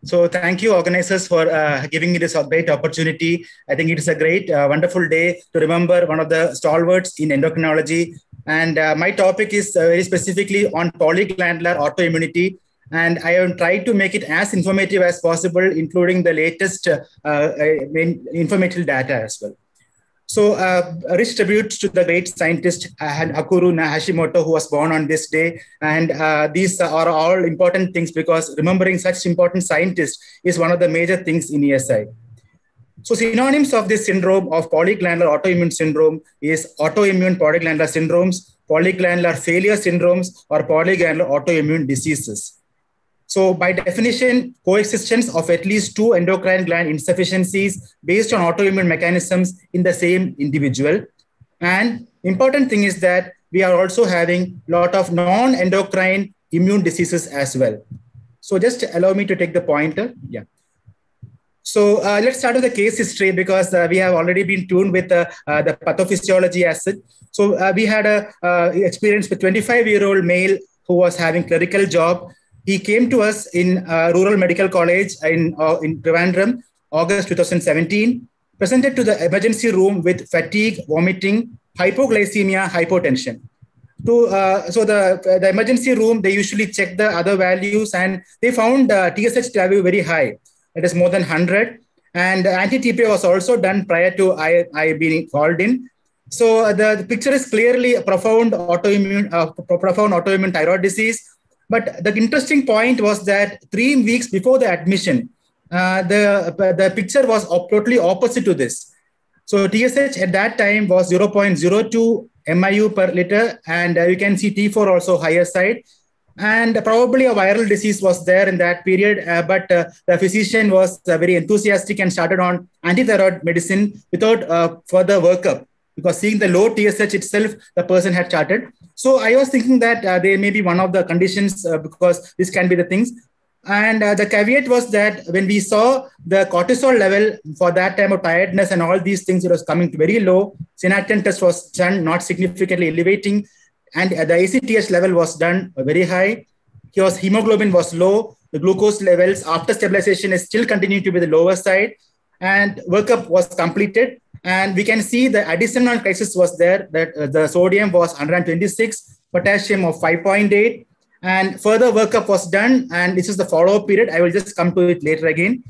So thank you, organizers, for giving me this great opportunity. I think it is a great, wonderful day to remember one of the stalwarts in endocrinology. And my topic is very specifically on polyglandular autoimmunity. And I have tried to make it as informative as possible, including the latest informative data as well. So, a rich tribute to the great scientist Hakuru Hashimoto, who was born on this day. And these are all important things because remembering such important scientists is one of the major things in ESI. So, synonyms of this syndrome of polyglandular autoimmune syndrome is autoimmune polyglandular syndromes, polyglandular failure syndromes, or polyglandular autoimmune diseases. So by definition, coexistence of at least two endocrine gland insufficiencies based on autoimmune mechanisms in the same individual. And important thing is that we are also having a lot of non-endocrine immune diseases as well. So just allow me to take the pointer. Yeah. So let's start with the case history because we have already been tuned with the pathophysiology as such. So we had a experience with 25-year-old male who was having clerical job. He came to us in Rural Medical College in Trivandrum, August 2017, presented to the emergency room with fatigue, vomiting, hypoglycemia, hypotension. So the emergency room, they usually check the other values and they found TSH value very high. It is more than 100. And anti-TPA was also done prior to I being called in. So the picture is clearly a profound autoimmune thyroid disease. But the interesting point was that 3 weeks before the admission, the picture was totally opposite to this. So TSH at that time was 0.02 MIU per liter, and you can see T4 also higher side. And probably a viral disease was there in that period, but the physician was very enthusiastic and started on antithyroid medicine without further workup. Because seeing the low TSH itself, the person had started. So I was thinking that there may be one of the conditions because this can be the things. And the caveat was that when we saw the cortisol level for that time of tiredness and all these things, it was coming to very low. Synactin test was done, not significantly elevating. And the ACTH level was done very high. His hemoglobin was low. The glucose levels after stabilization is still continuing to be the lower side. And workup was completed. And we can see the additional crisis was there, that the sodium was 126, potassium of 5.8, and further workup was done. And this is the follow-up period. I will just come to it later again.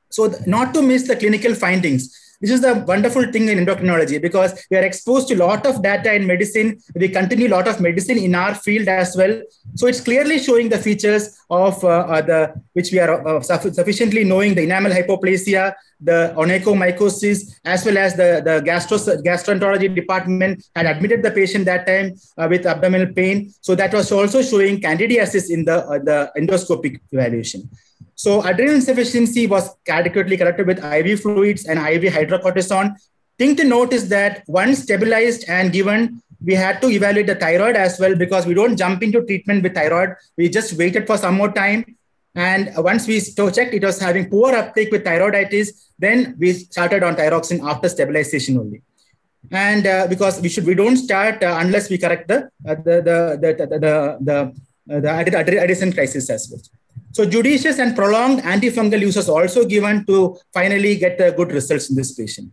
So not to miss the clinical findings. This is the wonderful thing in endocrinology because we are exposed to a lot of data in medicine. We continue a lot of medicine in our field as well. So it's clearly showing the features of which we are sufficiently knowing: the enamel hypoplasia, the onychomycosis, as well as the gastroenterology department had admitted the patient that time with abdominal pain. So that was also showing candidiasis in the endoscopic evaluation. So adrenal insufficiency was adequately corrected with IV fluids and IV hydrocortisone. Thing to note is that once stabilized and given, we had to evaluate the thyroid as well because we don't jump into treatment with thyroid. We just waited for some more time. And once we checked it was having poor uptake with thyroiditis, then we started on thyroxine after stabilization only. And because we don't start unless we correct the adjacent crisis as well. So judicious and prolonged antifungal use was also given to finally get good results in this patient.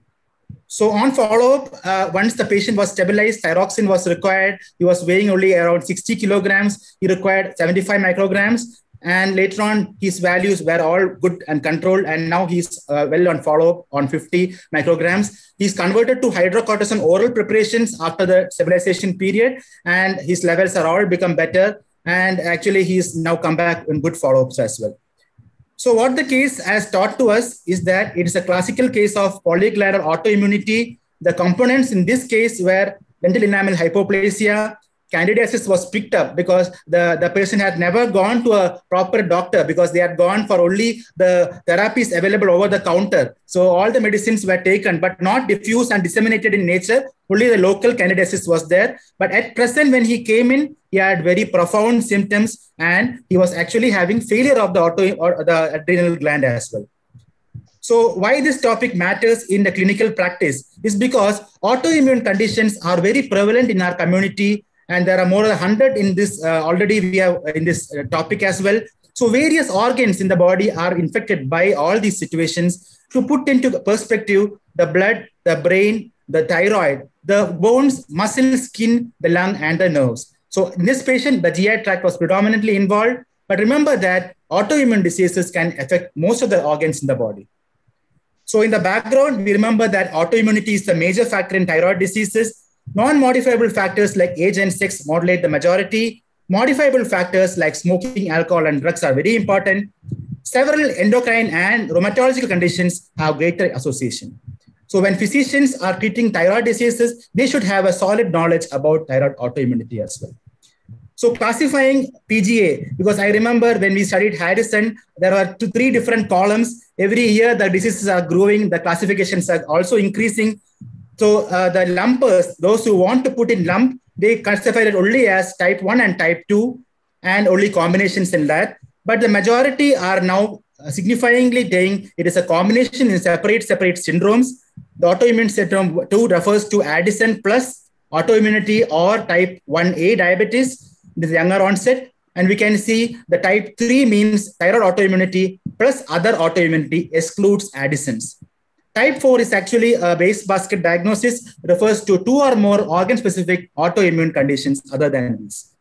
So on follow-up, once the patient was stabilized, thyroxine was required. He was weighing only around 60 kilograms. He required 75 micrograms. And later on, his values were all good and controlled. And now he's well on follow-up on 50 micrograms. He's converted to hydrocortisone oral preparations after the stabilization period. And his levels are all become better. And actually, he's now come back in good follow-ups as well. So what the case has taught to us is that it is a classical case of polyglandular autoimmunity. The components in this case were dental enamel hypoplasia. Candidiasis was picked up because the person had never gone to a proper doctor because they had gone for only the therapies available over the counter. So all the medicines were taken, but not diffused and disseminated in nature. Only the local candidiasis was there. But at present, when he came in, he had very profound symptoms and he was actually having failure of the adrenal gland as well. So why this topic matters in the clinical practice is because autoimmune conditions are very prevalent in our community. And there are more than 100 in this already we have in this topic as well. So various organs in the body are infected by all these situations. To put into perspective, the blood, the brain, the thyroid, the bones, muscle, skin, the lung, and the nerves. So in this patient, the GI tract was predominantly involved. But remember that autoimmune diseases can affect most of the organs in the body. So in the background, we remember that autoimmunity is the major factor in thyroid diseases. Non-modifiable factors like age and sex modulate the majority. Modifiable factors like smoking, alcohol, and drugs are very important. Several endocrine and rheumatological conditions have greater association. So when physicians are treating thyroid diseases, they should have a solid knowledge about thyroid autoimmunity as well. So classifying TGA, because I remember when we studied Harrison, there are three different columns. Every year, the diseases are growing, the classifications are also increasing. So the lumpers, those who want to put in lump, they classify it only as type 1 and type 2, and only combinations in that. But the majority are now signifyingly saying it is a combination in separate syndromes. The autoimmune syndrome 2 refers to Addison plus autoimmunity or type 1A diabetes. This is younger onset. And we can see the type 3 means thyroid autoimmunity plus other autoimmunity excludes Addison's. Type 4 is actually a base basket diagnosis, refers to 2 or more organ-specific autoimmune conditions other than these.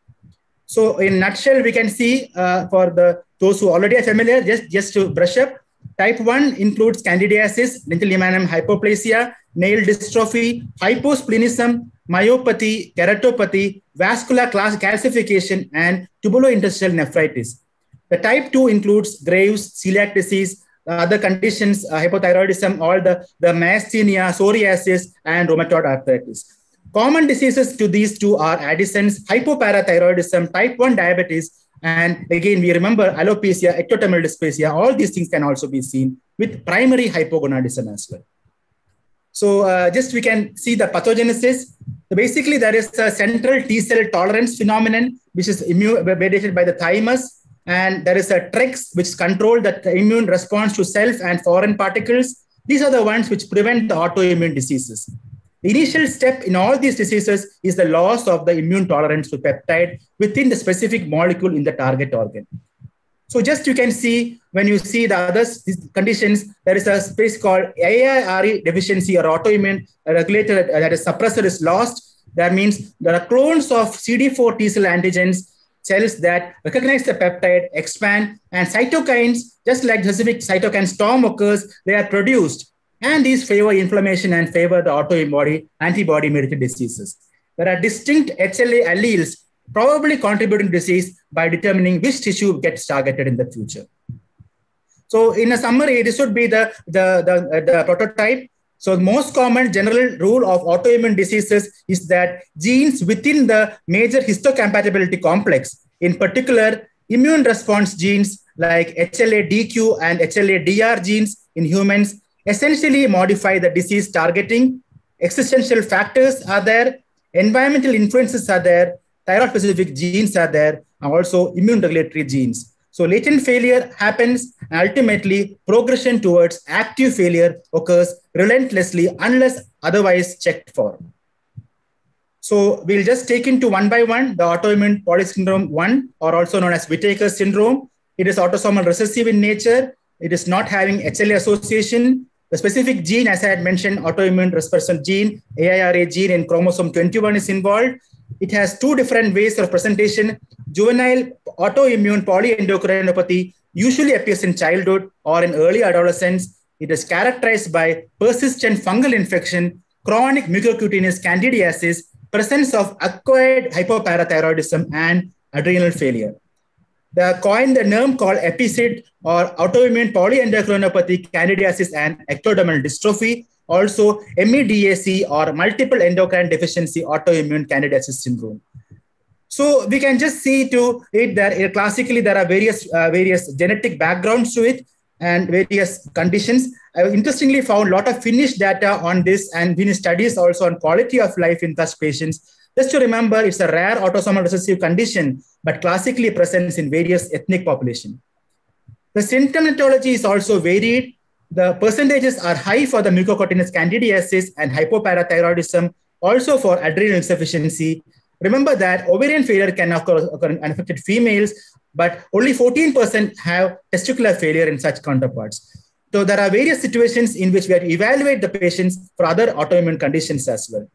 So in a nutshell, we can see for those who already are familiar, just to brush up, type 1 includes candidiasis, lintel emanum hypoplasia, nail dystrophy, hyposplenism, myopathy, keratopathy, vascular calcification, and tubulointerstitial nephritis. The type 2 includes Graves, celiac disease, other conditions, hypothyroidism, all the myasthenia, psoriasis, and rheumatoid arthritis. Common diseases to these two are Addison's, hypoparathyroidism, type 1 diabetes, and again, we remember alopecia, ectodermal dysplasia. All these things can also be seen with primary hypogonadism as well. So just we can see the pathogenesis. So basically, there is a central T cell tolerance phenomenon, which is mediated by the thymus. And there is a TREX, which controls the immune response to self and foreign particles. These are the ones which prevent the autoimmune diseases. The initial step in all these diseases is the loss of the immune tolerance to peptide within the specific molecule in the target organ. So just you can see, when you see the others, these conditions, there is a space called AIRE deficiency or autoimmune regulator, that is suppressor is lost. That means there are clones of CD4 T cell antigens, cells that recognize the peptide, expand, and cytokines, just like specific cytokine storm occurs, they are produced. And these favor inflammation and favor the autoimmune antibody-mediated diseases. There are distinct HLA alleles probably contributing to disease by determining which tissue gets targeted in the future. So in a summary, this would be the prototype. So the most common general rule of autoimmune diseases is that genes within the major histocompatibility complex, in particular, immune response genes like HLA-DQ and HLA-DR genes in humans, essentially modify the disease targeting. Existential factors are there, environmental influences are there, thyroid-specific genes are there, and also immune regulatory genes. So latent failure happens, and ultimately progression towards active failure occurs relentlessly unless otherwise checked for. So we'll just take into one by one the autoimmune polysyndrome 1, or also known as Whitaker syndrome. It is autosomal recessive in nature. It is not having HLA association. The specific gene, as I had mentioned, autoimmune response gene, AIRA gene in chromosome 21 is involved. It has two different ways of presentation. Juvenile autoimmune polyendocrineopathy usually appears in childhood or in early adolescence. It is characterized by persistent fungal infection, chronic mucocutaneous candidiasis, presence of acquired hypoparathyroidism, and adrenal failure. They coined the term called EPICID, or autoimmune polyendocrineopathy, candidiasis, and ectodermal dystrophy. Also, MEDAC, or multiple endocrine deficiency autoimmune candidiasis syndrome. So we can just see to it that classically there are various genetic backgrounds to it and various conditions. I interestingly found a lot of Finnish data on this and Finnish studies also on quality of life in such patients. Just to remember, it's a rare autosomal recessive condition, but classically presents in various ethnic population. The symptomatology is also varied. The percentages are high for the mucocutaneous candidiasis and hypoparathyroidism, also for adrenal insufficiency. Remember that ovarian failure can occur in unaffected females, but only 14% have testicular failure in such counterparts. So there are various situations in which we have to evaluate the patients for other autoimmune conditions as well.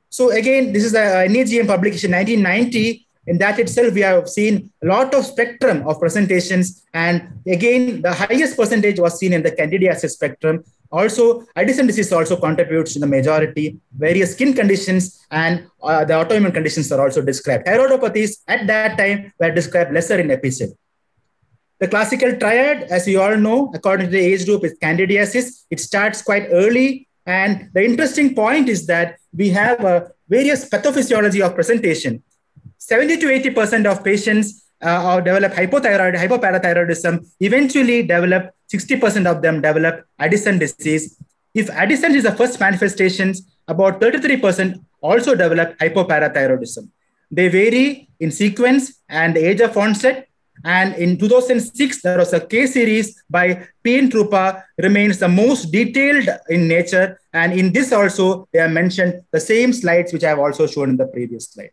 So again, this is a NEJM publication 1990. In that itself, we have seen a lot of spectrum of presentations. And again, the highest percentage was seen in the candidiasis spectrum. Also, Addison disease also contributes to the majority. Various skin conditions and the autoimmune conditions are also described. Thyroidopathies at that time were described lesser in episode. The classical triad, as you all know, according to the age group, is candidiasis. It starts quite early. And the interesting point is that we have various pathophysiology of presentation. 70 to 80% of patients develop hypoparathyroidism, eventually develop, 60% of them develop Addison disease. If Addison is the first manifestations, about 33% also develop hypoparathyroidism. They vary in sequence and the age of onset. And in 2006, there was a case series by P. N. Trupa, remains the most detailed in nature. And in this also, they have mentioned the same slides, which I have also shown in the previous slide.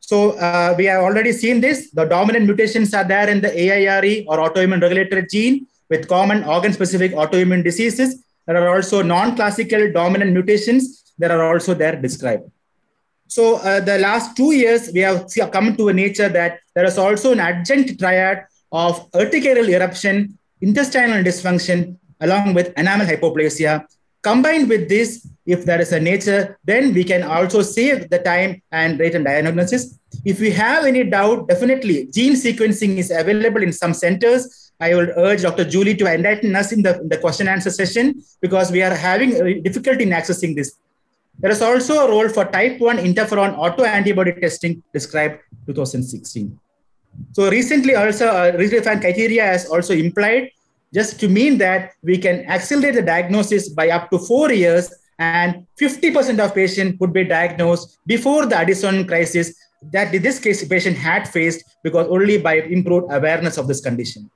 So we have already seen this. The dominant mutations are there in the AIRE or autoimmune regulatory gene with common organ-specific autoimmune diseases. There are also non-classical dominant mutations that are also there described. So the last 2 years, we have come to a nature that there is also an adjunct triad of urticarial eruption, intestinal dysfunction, along with enamel hypoplasia. Combined with this, if there is a nature, then we can also save the time and rate and diagnosis. If we have any doubt, definitely gene sequencing is available in some centers. I will urge Dr. Julie to enlighten us in the question answer session because we are having difficulty in accessing this. There is also a role for type 1 interferon autoantibody testing described 2016. So recently also redefined criteria has also implied just to mean that we can accelerate the diagnosis by up to 4 years and 50% of patients would be diagnosed before the Addison crisis that in this case patient had faced because only by improved awareness of this condition.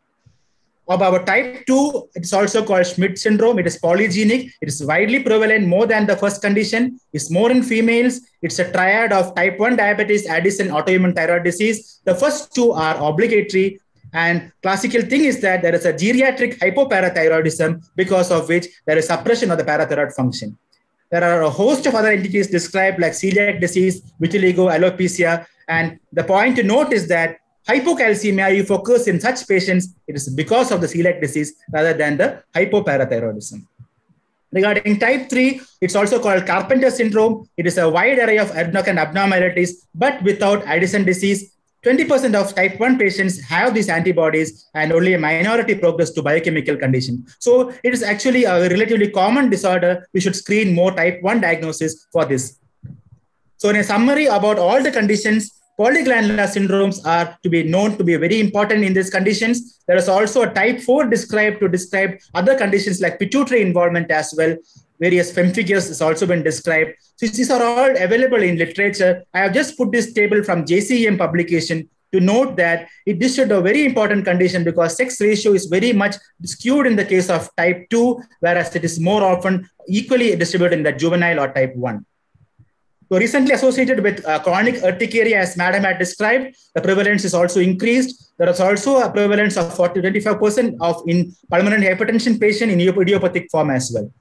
About type 2, it's also called Schmidt syndrome. It is polygenic. It is widely prevalent more than the first condition. It's more in females. It's a triad of type 1 diabetes, Addison, autoimmune thyroid disease. The first two are obligatory. And classical thing is that there is a geriatric hypoparathyroidism because of which there is suppression of the parathyroid function. There are a host of other entities described like celiac disease, vitiligo, alopecia. And the point to note is that hypocalcemia, you focus in such patients, it is because of the celiac disease rather than the hypoparathyroidism. Regarding type 3, it's also called Carpenter syndrome. It is a wide array of endocrine abnormalities, but without Addison disease. 20% of type 1 patients have these antibodies and only a minority progress to biochemical condition. So it is actually a relatively common disorder. We should screen more type 1 diagnosis for this. So in a summary about all the conditions, polyglandular syndromes are to be known to be very important in these conditions. There is also a type 4 described to describe other conditions like pituitary involvement as well. Various pemphigus has also been described. So these are all available in literature. I have just put this table from JCEM publication to note that this is a very important condition because sex ratio is very much skewed in the case of type 2, whereas it is more often equally distributed in the juvenile or type 1. So recently associated with chronic urticaria, as Madam had described, the prevalence is also increased. There is also a prevalence of 40 to 25% of in pulmonary hypertension patient in idiopathic form as well.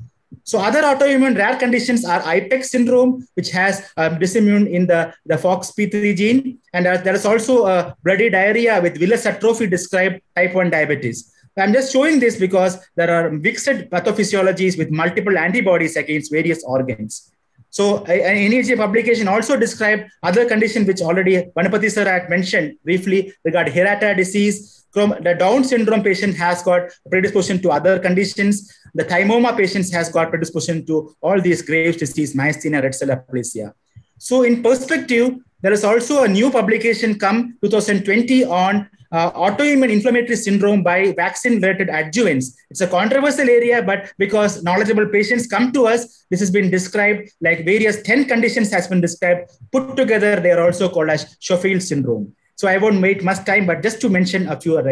So other autoimmune rare conditions are IPEX syndrome, which has disimmune in the FOXP3 gene. And there is also a bloody diarrhea with villus atrophy described type 1 diabetes. I'm just showing this because there are mixed pathophysiologies with multiple antibodies against various organs. So an NEJ publication also described other conditions which already Vanapati sir had mentioned briefly regarding Hirata disease. The Down syndrome patient has got predisposition to other conditions. The thymoma patients has got predisposition to all these Graves' disease, myasthenia, red cell aplasia. So in perspective, there is also a new publication come 2020 on autoimmune inflammatory syndrome by vaccine-related adjuvants. It's a controversial area, but because knowledgeable patients come to us, this has been described like various 10 conditions has been described. Put together, they are also called as Schofield syndrome. So I won't wait much time, but just to mention a few.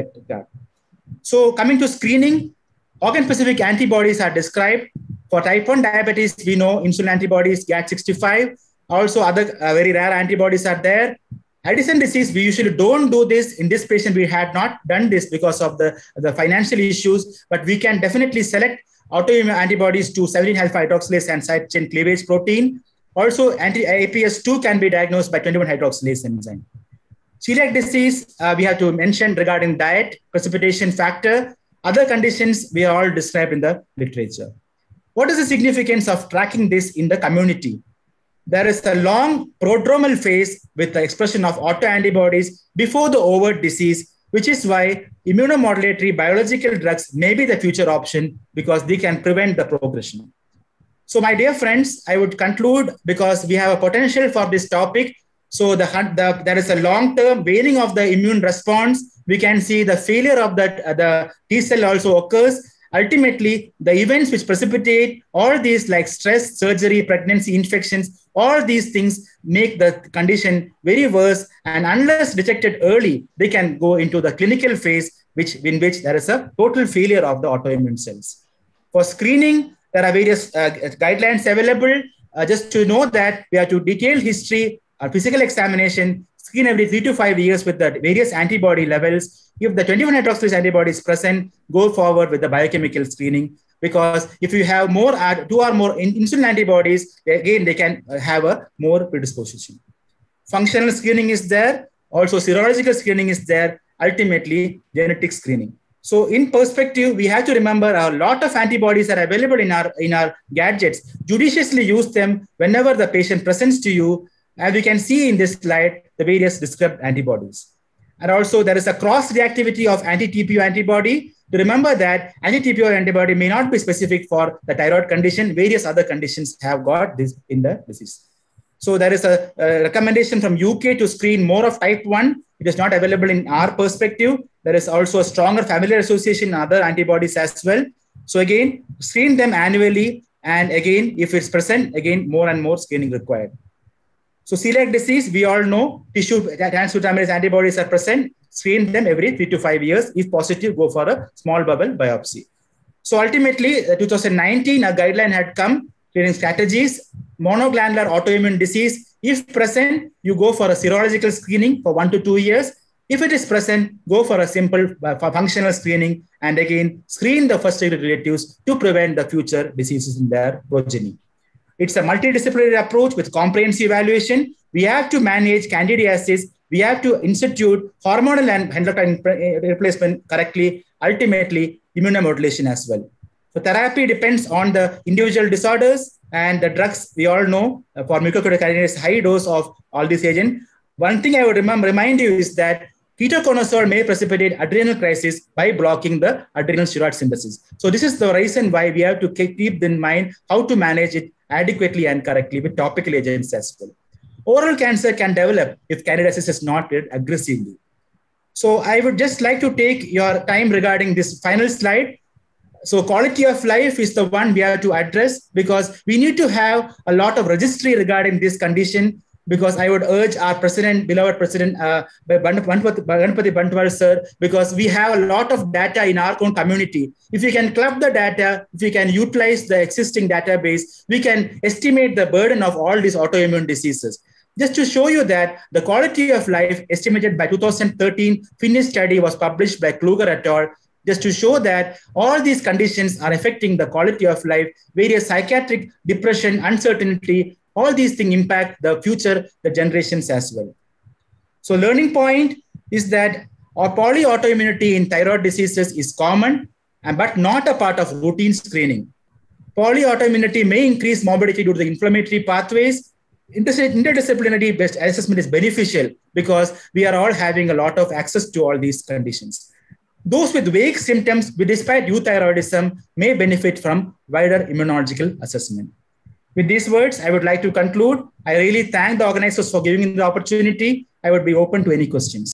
So coming to screening, organ-specific antibodies are described. For type 1 diabetes, we know insulin antibodies, GAT65. Also, other very rare antibodies are there. Addison disease, we usually don't do this. In this patient, we had not done this because of the financial issues, but we can definitely select autoimmune antibodies to 17-alpha hydroxylase and side chain cleavage protein. Also, APS2 can be diagnosed by 21-hydroxylase enzyme. Celiac disease, we have to mention regarding diet, precipitation factor. Other conditions we are all described in the literature. What is the significance of tracking this in the community? There is a long prodromal phase with the expression of autoantibodies before the overt disease, which is why immunomodulatory biological drugs may be the future option because they can prevent the progression. So my dear friends, I would conclude because we have a potential for this topic. So there is a long-term waning of the immune response. We can see the failure of the T cell also occurs. Ultimately, the events which precipitate all these like stress, surgery, pregnancy, infections, all these things make the condition very worse. And unless detected early, they can go into the clinical phase, in which there is a total failure of the autoimmune cells. For screening, there are various guidelines available. Just to know that we have to detail history, physical examination, screen every 3 to 5 years with the various antibody levels. If the 21-hydroxylase antibody is present, go forward with the biochemical screening. Because if you have more, 2 or more insulin antibodies, again, they can have a more predisposition. Functional screening is there. Also, serological screening is there. Ultimately, genetic screening. So in perspective, we have to remember a lot of antibodies are available in our gadgets. Judiciously use them whenever the patient presents to you. As we can see in this slide, the various described antibodies. And also there is a cross-reactivity of anti-TPO antibody. To remember that anti-TPO antibody may not be specific for the thyroid condition. Various other conditions have got this in the disease. So there is a recommendation from UK to screen more of type 1. It is not available in our perspective. There is also a stronger familial association in other antibodies as well. So again, screen them annually. And again, if it's present, again, more and more screening required. So celiac disease, we all know tissue transglutaminase antibodies are present. Screen them every 3 to 5 years. If positive, go for a small bubble biopsy. So ultimately, 2019, a guideline had come treating strategies. Monoglandular autoimmune disease, if present, you go for a serological screening for 1 to 2 years. If it is present, go for a simple functional screening and again, screen the first degree relatives to prevent the future diseases in their progeny. It's a multidisciplinary approach with comprehensive evaluation. We have to manage candidiasis. We have to institute hormonal and endocrine replacement correctly, ultimately immunomodulation as well. So therapy depends on the individual disorders and the drugs we all know for mucocutaneous kinase, high dose of all these agents. One thing I would remind you is that ketoconazole may precipitate adrenal crisis by blocking the adrenal steroid synthesis. So this is the reason why we have to keep in mind how to manage it adequately and correctly with topical agents as well. Oral cancer can develop if candidiasis is not treated aggressively. So I would just like to take your time regarding this final slide. So quality of life is the one we have to address because we need to have a lot of registry regarding this condition. Because I would urge our president, beloved president, Ganpathy Bantwal sir, because we have a lot of data in our own community. If we can club the data, if we can utilize the existing database, we can estimate the burden of all these autoimmune diseases. Just to show you that the quality of life estimated by 2013 Finnish study was published by Kluger et al. Just to show that all these conditions are affecting the quality of life, various psychiatric depression, uncertainty, all these things impact the future, the generations as well. So learning point is that polyautoimmunity in thyroid diseases is common, but not a part of routine screening. Polyautoimmunity may increase morbidity due to the inflammatory pathways. Interdisciplinary based assessment is beneficial because we are all having a lot of access to all these conditions. Those with vague symptoms, despite euthyroidism, may benefit from wider immunological assessment. With these words, I would like to conclude. I really thank the organizers for giving me the opportunity. I would be open to any questions.